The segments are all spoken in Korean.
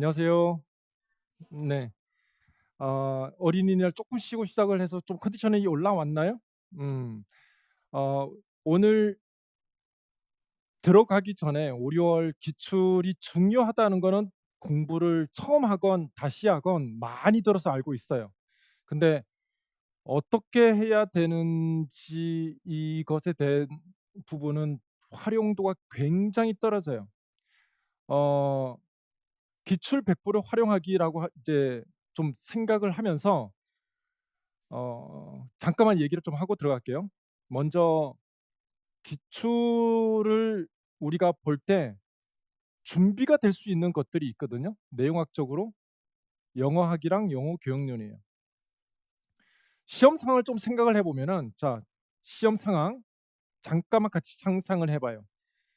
안녕하세요. 네. 어린이날 조금 쉬고 시작을 해서 좀 컨디션이 올라왔나요? 음. 어 오늘 들어가기 전에 월요일 기출이 중요하다는 거는 공부를 처음 하건 다시 하건 많이 들어서 알고 있어요. 근데 어떻게 해야 되는지 이것에 대한 부분은 활용도가 굉장히 떨어져요. 어 기출 100% 활용하기라고 이제 좀 생각을 하면서 잠깐만 얘기를 좀 하고 들어갈게요. 먼저 기출을 우리가 볼 때 준비가 될 수 있는 것들이 있거든요. 내용학적으로 영어학이랑 영어 교육론이에요. 시험 상황을 좀 생각을 해 보면은 자, 시험 상황 잠깐만 같이 상상을 해 봐요.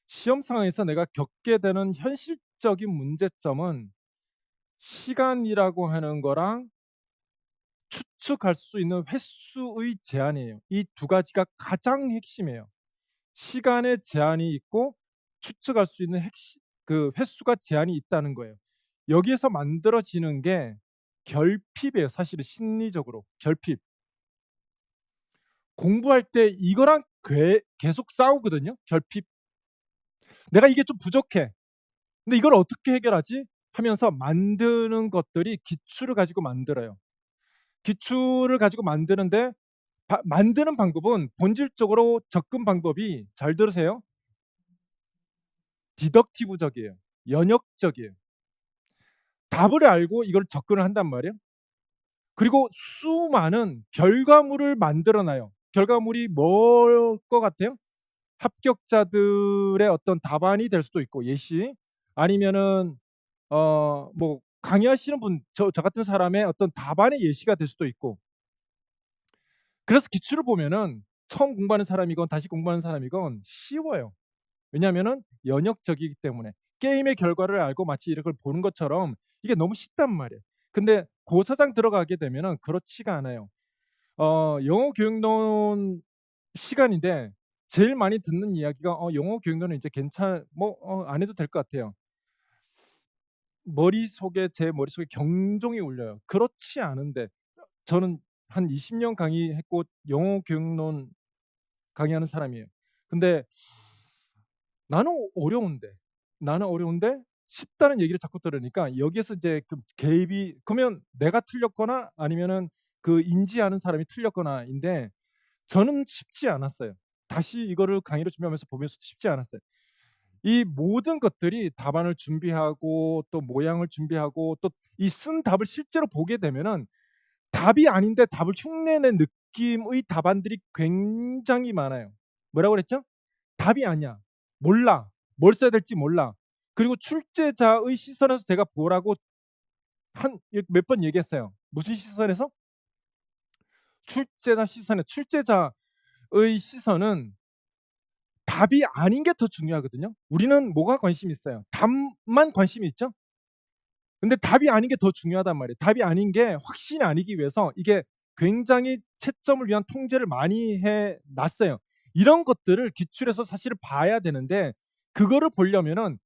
시험 상황에서 내가 겪게 되는 현실적인 문제점은 시간이라고 하는 거랑 추측할 수 있는 횟수의 제한이에요. 이 두 가지가 가장 핵심이에요. 시간의 제한이 있고 추측할 수 있는 그 횟수가 제한이 있다는 거예요. 여기에서 만들어지는 게 결핍이에요. 사실은 심리적으로 결핍. 공부할 때 이거랑 계속 싸우거든요. 결핍. 내가 이게 좀 부족해. 근데 이걸 어떻게 해결하지? 하면서 만드는 것들이 기출을 가지고 만들어요. 기출을 가지고 만드는데 만드는 방법은 본질적으로 접근 방법이 잘 들으세요. 디덕티브적이에요. 연역적이에요. 답을 알고 이걸 접근을 한단 말이에요. 그리고 수많은 결과물을 만들어 놔요. 결과물이 뭘 것 같아요? 합격자들의 어떤 답안이 될 수도 있고 예시 아니면은 뭐 강의하시는 분 저 같은 사람의 어떤 답안의 예시가 될 수도 있고 그래서 기출을 보면은 처음 공부하는 사람이건 다시 공부하는 사람이건 쉬워요. 왜냐하면은 연역적이기 때문에 게임의 결과를 알고 마치 이걸 보는 것처럼 이게 너무 쉽단 말이에요. 근데 고사장 들어가게 되면은 그렇지가 않아요. 영어 교육론 시간인데 제일 많이 듣는 이야기가 영어 교육론은 이제 뭐 안 해도 될 것 같아요. 제 머릿속에 경종이 울려요. 그렇지 않은데 저는 한 20년 강의했고 영어 교육론 강의하는 사람이에요. 근데 나는 어려운데, 나는 어려운데 쉽다는 얘기를 자꾸 들으니까 여기에서 이제 좀 개입이 그러면 내가 틀렸거나 아니면은 그 인지하는 사람이 틀렸거나인데 저는 쉽지 않았어요. 다시 이거를 강의를 준비하면서 보면서도 쉽지 않았어요. 이 모든 것들이 답안을 준비하고 또 모양을 준비하고 또 이 쓴 답을 실제로 보게 되면은 답이 아닌데 답을 흉내낸 느낌의 답안들이 굉장히 많아요. 뭐라고 그랬죠? 답이 아니야. 몰라. 뭘 써야 될지 몰라. 그리고 출제자의 시선에서 제가 보라고 한 몇 번 얘기했어요. 무슨 시선에서? 출제자의 시선은 답이 아닌 게 더 중요하거든요. 우리는 뭐가 관심 있어요? 답만 관심이 있죠? 근데 답이 아닌 게 더 중요하단 말이에요. 답이 아닌 게 확신이 아니기 위해서 이게 굉장히 채점을 위한 통제를 많이 해 놨어요. 이런 것들을 기출에서 사실은 봐야 되는데 그거를 보려면은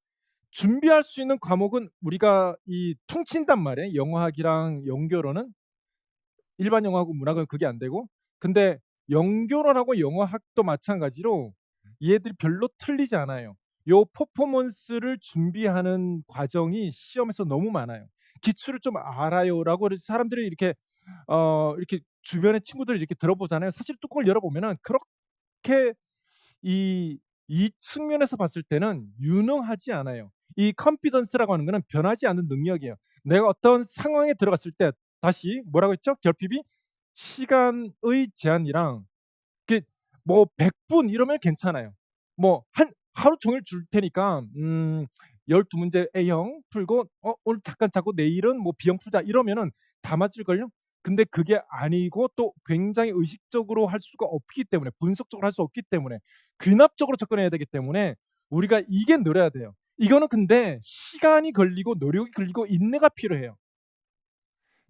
준비할 수 있는 과목은 우리가 이 퉁친단 말이에요. 영어학이랑 연결어는 일반 영어하고 문학은 그게 안 되고 근데 연결어하고 영어학도 마찬가지로 얘들이 별로 틀리지 않아요. 요 퍼포먼스를 준비하는 과정이 시험에서 너무 많아요. "기출을 좀 알아요."라고 사람들이 이렇게 주변의 친구들이 이렇게 들어보잖아요. 사실 뚜껑을 열어보면은 그렇게 이 측면에서 봤을 때는 유능하지 않아요. 이 컨피던스라고 하는 거는 변하지 않는 능력이에요. 내가 어떤 상황에 들어갔을 때 다시 뭐라고 했죠? 결핍이 시간의 제한이랑 이게 뭐 100분 이러면 괜찮아요. 뭐 한 하루 종일 줄 테니까 12 문제 A형 풀고 오늘 잠깐 자고 내일은 뭐 B형 풀자 이러면은 다 맞을걸요? 근데 그게 아니고 또 굉장히 의식적으로 할 수가 없기 때문에 분석적으로 할 수 없기 때문에 귀납적으로 접근해야 되기 때문에 우리가 이게 늘어야 돼요. 이거는 근데 시간이 걸리고 노력이 걸리고 인내가 필요해요.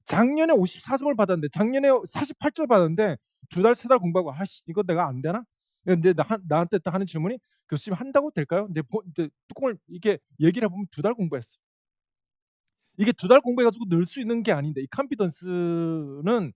작년에 54 점을 받았는데 작년에 48 점을 받았는데 2 달, 3달 공부하고 '아씨 이거 내가 안 되나?' 근데 나한테 딱 하는 질문이 "교수님 한다고 될까요?" 근데 이제 뚜껑을 이렇게 얘기를 해 보면 2달 공부했어. 이게 2달 공부해 가지고 늘 수 있는 게 아닌데 이 컨피던스는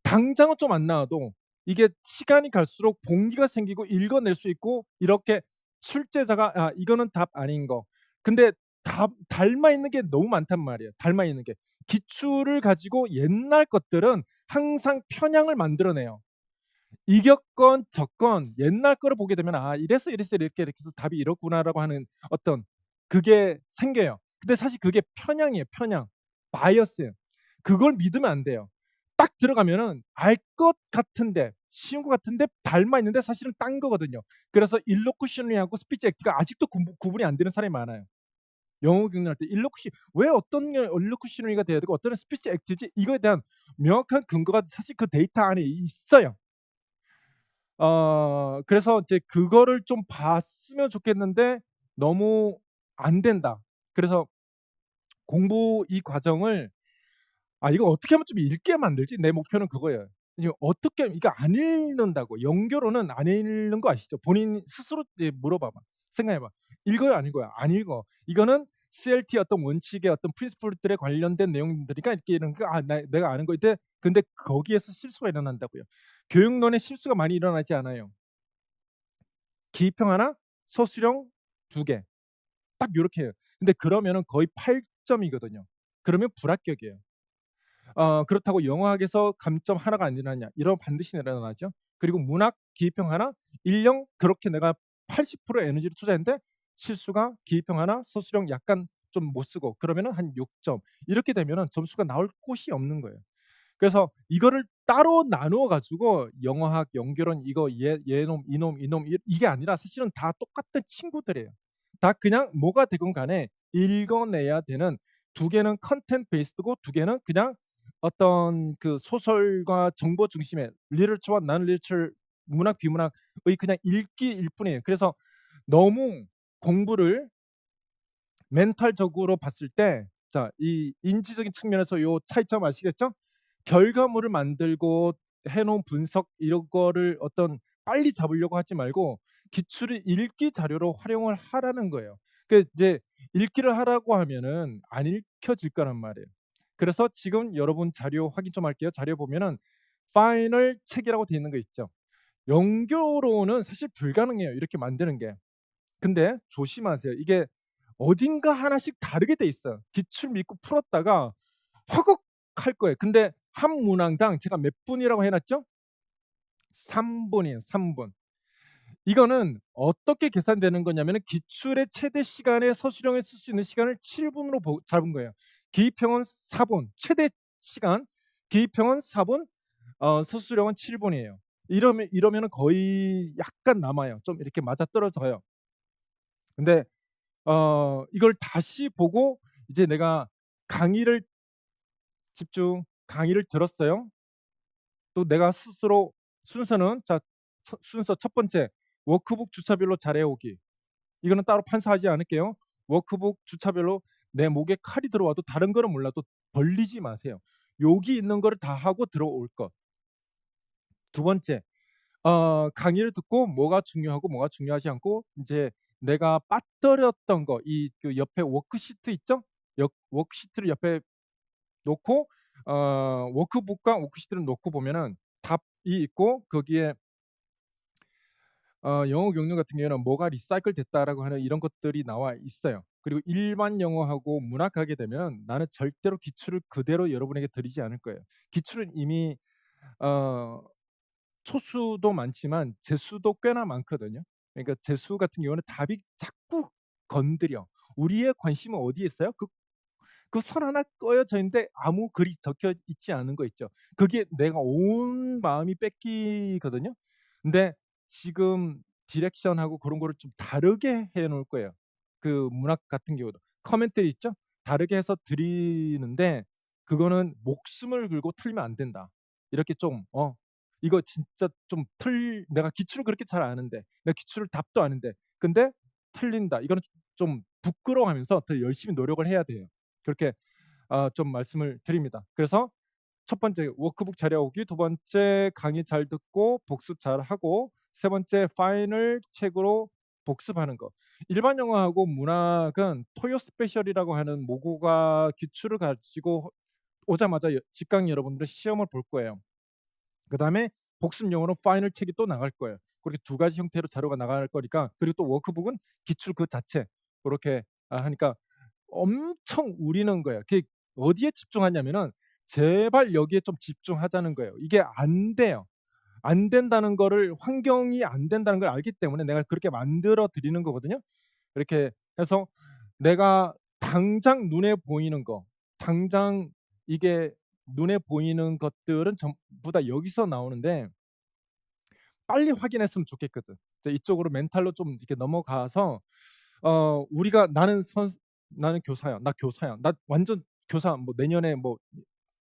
당장은 좀 안 나와도 이게 시간이 갈수록 동기가 생기고 읽어낼 수 있고 이렇게 출제자가 '아 이거는 답 아닌 거.' 근데 답 닮아 있는 게 너무 많단 말이에요, 닮아 있는 게. 기출을 가지고 옛날 것들은 항상 편향을 만들어내요. 이겼건 졌건 옛날 거를 보게 되면 '아 이래서, 이래서 이렇게, 이렇게 해서 답이 이렇구나.'라고 하는 어떤 그게 생겨요. 근데 사실 그게 편향이에요, 편향. 바이어스예요. 그걸 믿으면 안 돼요. 딱 들어가면은 알 것 같은데 쉬운 것 같은데 닮아 있는데 사실은 딴 거거든요. 그래서 일로쿠션리하고 스피치 액트가 아직도 구분이 안 되는 사람이 많아요. 영어 경연할 때 일로쿠션 왜 어떤 게 일로쿠셔너리가 돼야 되고 어떤 스피치 액트지 이거에 대한 명확한 근거가 사실 그 데이터 안에 있어요. 그래서 이제 그거를 좀 봤으면 좋겠는데 너무 안 된다. 그래서 공부 이 과정을 '아 이거 어떻게 하면 좀 읽게 만들지?' 내 목표는 그거예요. 이제 어떻게 이거 안 읽는다고 영교로는 안 읽는 거 아시죠? 본인 스스로 이제 물어봐 봐. 생각해 봐. 읽어요, 안 읽어요? 안 읽어. 이거는 CLT의 어떤 원칙의 어떤 프린시플들에 관련된 내용들이니까 이렇게 이런 거 내가 아는 거인데 근데 거기에서 실수가 일어난다고요. 교육론에 실수가 많이 일어나지 않아요. 기입형 하나, 소수령 2개. 딱 요렇게 해요. 근데 그러면은 거의 8점이거든요. 그러면 불합격이에요. 그렇다고 영어학에서 감점 하나가 안 일어나냐? 이러면 반드시 일어나죠. 그리고 문학 기입형 하나, 일령 그렇게 내가 80% 에너지를 투자했는데 실수가 기입형 하나, 소수령 약간 좀 못 쓰고 그러면은 한 6점. 이렇게 되면은 점수가 나올 곳이 없는 거예요. 그래서 이거를 따로 나누어 가지고 영어학, 연결은 이거 얘놈, 이놈, 이놈 이게 아니라 사실은 다 똑같은 친구들이에요. 다 그냥 뭐가 되건 간에 읽어내야 되는 2개는 컨텐츠 베이스드고 2개는 그냥 어떤 그 소설과 정보 중심의 리터처와 non 리터처 문학, 비문학의 그냥 읽기일 뿐이에요. 그래서 너무 공부를 멘탈적으로 봤을 때 자 이 인지적인 측면에서 요 차이점 아시겠죠? 결과물을 만들고 해 놓은 분석 이런 거를 어떤 빨리 잡으려고 하지 말고 기출을 읽기 자료로 활용을 하라는 거예요. 그 이제 읽기를 하라고 하면은 안 읽혀질 거란 말이에요. 그래서 지금 여러분 자료 확인 좀 할게요. 자료 보면은 파이널 책이라고 돼 있는 거 있죠. 영교로는 사실 불가능해요, 이렇게 만드는 게. 근데 조심하세요. 이게 어딘가 하나씩 다르게 돼 있어요. 기출 믿고 풀었다가 허걱할 거예요. 근데 한 문항당 제가 몇 분이라고 해 놨죠? 3 분이에요, 3 분. 이거는 어떻게 계산되는 거냐면은 기출의 최대 시간에 서술형을 쓸 수 있는 시간을 7 분으로 잡은 거예요. 기입형은 4 분, 최대 시간 기입형은 4 분, 서술형은 7 분이에요. 이러면은 거의 약간 남아요. 좀 이렇게 맞아떨어져요. 근데 이걸 다시 보고 이제 내가 강의를 강의를 들었어요. 또 내가 스스로 순서는 순서 첫 번째 워크북 주차별로 잘해 오기. 이거는 따로 판사하지 않을게요. 워크북 주차별로 내 목에 칼이 들어와도 다른 거는 몰라도 벌리지 마세요. 욕이 있는 거를 다 하고 들어올 것. 두 번째, 강의를 듣고 뭐가 중요하고 뭐가 중요하지 않고 이제 내가 빠뜨렸던 거 이 그 옆에 워크시트 있죠? 워크시트를 옆에 놓고 워크북과 워크시트를 놓고 보면은 답이 있고 거기에 영어 경륜 같은 경우에는 뭐가 리사이클 됐다라고 하는 이런 것들이 나와 있어요. 그리고 일반 영어하고 문학 하게 되면 나는 절대로 기출을 그대로 여러분에게 드리지 않을 거예요. 기출은 이미 어 초수도 많지만 재수도 꽤나 많거든요. 그러니까 재수 같은 경우는 답이 자꾸 건드려. 우리의 관심은 어디에 있어요? 그 선 하나 꺼여져 있는데 아무 글이 적혀 있지 않은 거 있죠. 그게 내가 온 마음이 뺏기거든요. 근데 지금 디렉션하고 그런 거를 좀 다르게 해 놓을 거예요. 그 문학 같은 경우도 커멘트 있죠? 다르게 해서 드리는데 그거는 목숨을 걸고 틀리면 안 된다. 이렇게 좀 이거 진짜 좀 내가 기출을 그렇게 잘 아는데 내가 기출을 답도 아는데 근데 틀린다. 이거는 좀 부끄러워하면서 더 열심히 노력을 해야 돼요. 그렇게 좀 말씀을 드립니다. 그래서 첫 번째 워크북 잘 해오기, 두 번째 강의 잘 듣고 복습 잘하고, 세 번째 파이널 책으로 복습하는 거. 일반 영어하고 문학은 토요 스페셜이라고 하는 모국어 기출을 가지고 오자마자 직강 여러분들은 시험을 볼 거예요. 그다음에 복습 용어로 파이널 책이 또 나갈 거예요. 그렇게 두 가지 형태로 자료가 나갈 거니까. 그리고 또 워크북은 기출 그 자체 그렇게 하니까 엄청 우리는 거예요. 그게 어디에 집중하냐면은 제발 여기에 좀 집중하자는 거예요. 이게 안 돼요. 안 된다는 거를, 환경이 안 된다는 걸 알기 때문에 내가 그렇게 만들어 드리는 거거든요. 이렇게 해서 내가 당장 눈에 보이는 거, 당장 이게 눈에 보이는 것들은 전부 다 여기서 나오는데 빨리 확인했으면 좋겠거든. 이쪽으로 멘탈로 좀 이렇게 넘어가서 우리가 나는 교사야. 나 교사야. 나 완전 교사 뭐 내년에 뭐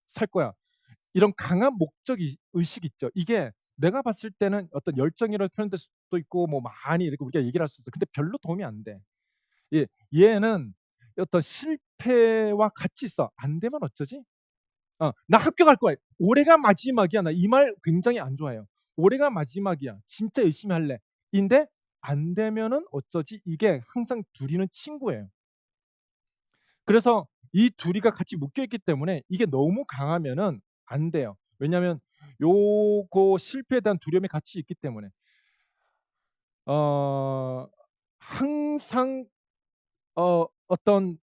살 거야. 이런 강한 목적 의식 있죠. 이게 내가 봤을 때는 어떤 열정이라고 표현될 수도 있고 뭐 많이 이렇게 우리가 얘기를 할 수 있어. 근데 별로 도움이 안 돼. 예, 얘는 어떤 실패와 같이 있어. 안 되면 어쩌지? 나 학교 갈 거야. 올해가 마지막이야. 나 이 말 굉장히 안 좋아해요. 올해가 마지막이야. 진짜 열심히 할래. 인데 안 되면은 어쩌지? 이게 항상 둘이는 친구예요. 그래서 이 둘이가 같이 묶여 있기 때문에 이게 너무 강하면은 안 돼요. 왜냐하면 요거 실패에 대한 두려움이 같이 있기 때문에. 항상 어떤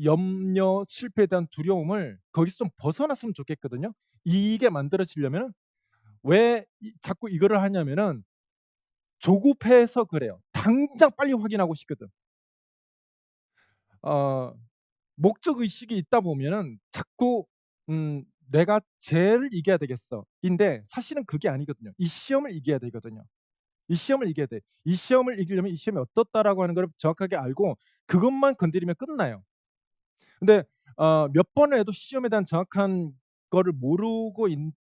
염려, 실패에 대한 두려움을 거기서 좀 벗어났으면 좋겠거든요. 이게 만들어지려면은 왜 자꾸 이거를 하냐면은 조급해서 그래요. 당장 빨리 확인하고 싶거든. 어 목적 의식이 있다 보면은 자꾸 '내가 쟤를 이겨야 되겠어.' 인데 사실은 그게 아니거든요. 이 시험을 이겨야 되거든요. 이 시험을 이겨야 돼. 이 시험을 이기려면 이 시험이 어떻다라고 하는 걸 정확하게 알고 그것만 건드리면 끝나요. 근데 몇 번을 해도 시험에 대한 정확한 거를 모르고 있는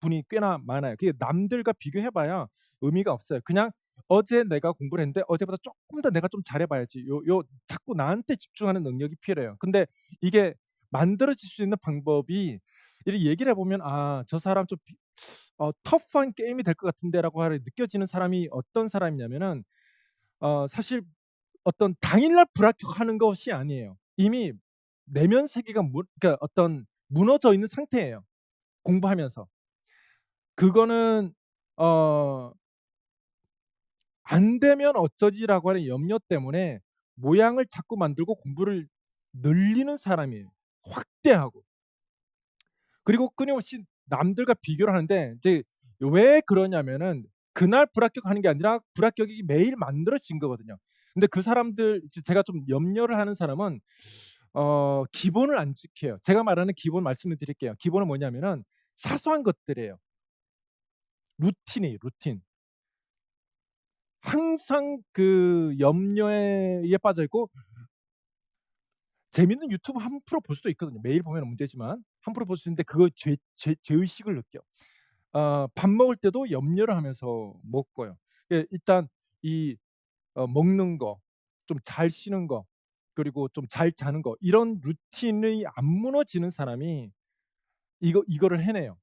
분이 꽤나 많아요. 그게 남들과 비교해 봐야 의미가 없어요. 그냥 어제 내가 공부를 했는데 어제보다 쪼끔 더 내가 좀 잘해 봐야지. 자꾸 나한테 집중하는 능력이 필요해요. 근데 이게 만들어질 수 있는 방법이 이렇게 얘기를 해 보면 '아 저 사람 좀 터프한 게임이 될 것 같은데.'라고 느껴지는 사람이 어떤 사람이냐면은 사실 어떤 당일날 불합격하는 것이 아니에요. 이미 내면 세계가 그러니까 어떤 무너져 있는 상태예요, 공부하면서. 그거는 어 '안 되면 어쩌지.'라고 하는 염려 때문에 모양을 자꾸 만들고 공부를 늘리는 사람이에요, 확대하고. 그리고 끊임없이 남들과 비교를 하는데 이제 왜 그러냐면은 그날 불합격하는 게 아니라 불합격이 매일 만들어진 거거든요. 근데 그 사람들, 제가 좀 염려를 하는 사람은 기본을 안 지켜요. 제가 말하는 기본 말씀을 드릴게요. 기본은 뭐냐면은 사소한 것들이에요. 루틴이에요, 루틴. 항상 그 염려에 빠져 있고 재밌는 유튜브 한 프로 볼 수도 있거든요. 매일 보면은 문제지만 한 프로 볼 수 있는데 그거 죄의식을 느껴. 밥 먹을 때도 염려를 하면서 먹어요. 예, 일단 이 먹는 거, 좀 잘 쉬는 거, 그리고 좀 잘 자는 거, 이런 루틴이 안 무너지는 사람이 이거를 해내요.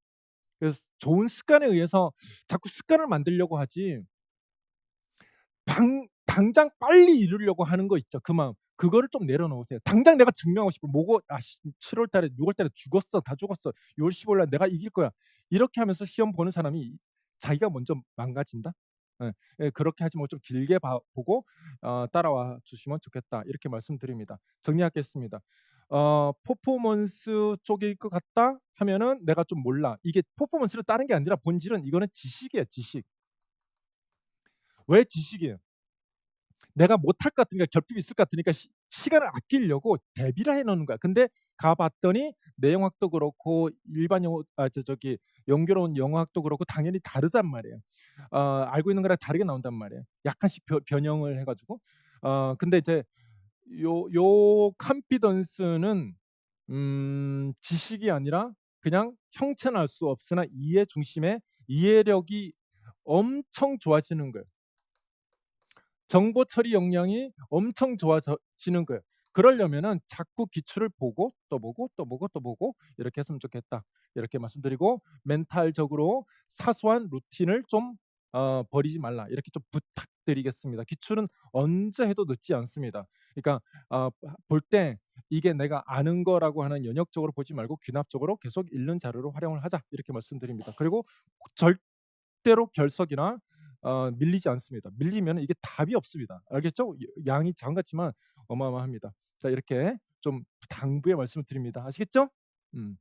그래서 좋은 습관에 의해서 자꾸 습관을 만들려고 하지 당장 빨리 이루려고 하는 거 있죠, 그 마음. 그거를 좀 내려놓으세요. 당장 내가 증명하고 싶어. 7월 달에 6월 달에 죽었어. 다 죽었어. 6월 15일 날 내가 이길 거야. 이렇게 하면서 시험 보는 사람이 자기가 먼저 망가진다. 예. 예, 그렇게 하지 말고 좀 길게 보고 따라와 주시면 좋겠다. 이렇게 말씀드립니다. 정리하겠습니다. '퍼포먼스 쪽일 것 같다.' 하면은 내가 좀 몰라. 이게 퍼포먼스를 따른 게 아니라 본질은 이거는 지식이에요, 지식. 왜 지식이에요? 내가 못할 것 같으니까, 결핍이 있을 것 같으니까 시간을 아끼려고 대비를 해 놓는 거야. 근데 가 봤더니 내용학도 그렇고 일반 영어 연결 온 영어학도 그렇고 당연히 다르단 말이에요. 알고 있는 거랑 다르게 나온단 말이에요. 약간씩 변형을 해 가지고. 근데 이제 요 컨피던스는 지식이 아니라 그냥 형체는 알 수 없으나 이해 중심의 이해력이 엄청 좋아지는 거예요. 정보 처리 역량이 엄청 좋아지는 거예요. 그러려면은 자꾸 기출을 보고 또 보고 또 보고 또 보고 이렇게 했으면 좋겠다. 이렇게 말씀드리고 멘탈적으로 사소한 루틴을 좀 버리지 말라. 이렇게 좀 부탁드리겠습니다. 기출은 언제 해도 늦지 않습니다. 그러니까 볼 때 이게 내가 아는 거라고 하는 연역적으로 보지 말고 귀납적으로 계속 읽는 자료로 활용을 하자. 이렇게 말씀드립니다. 그리고 절대로 결석이나 밀리지 않습니다. 밀리면 이게 답이 없습니다. 알겠죠? 양이 장 같지만 어마어마합니다. 자, 이렇게 좀 당부의 말씀을 드립니다. 아시겠죠? 음.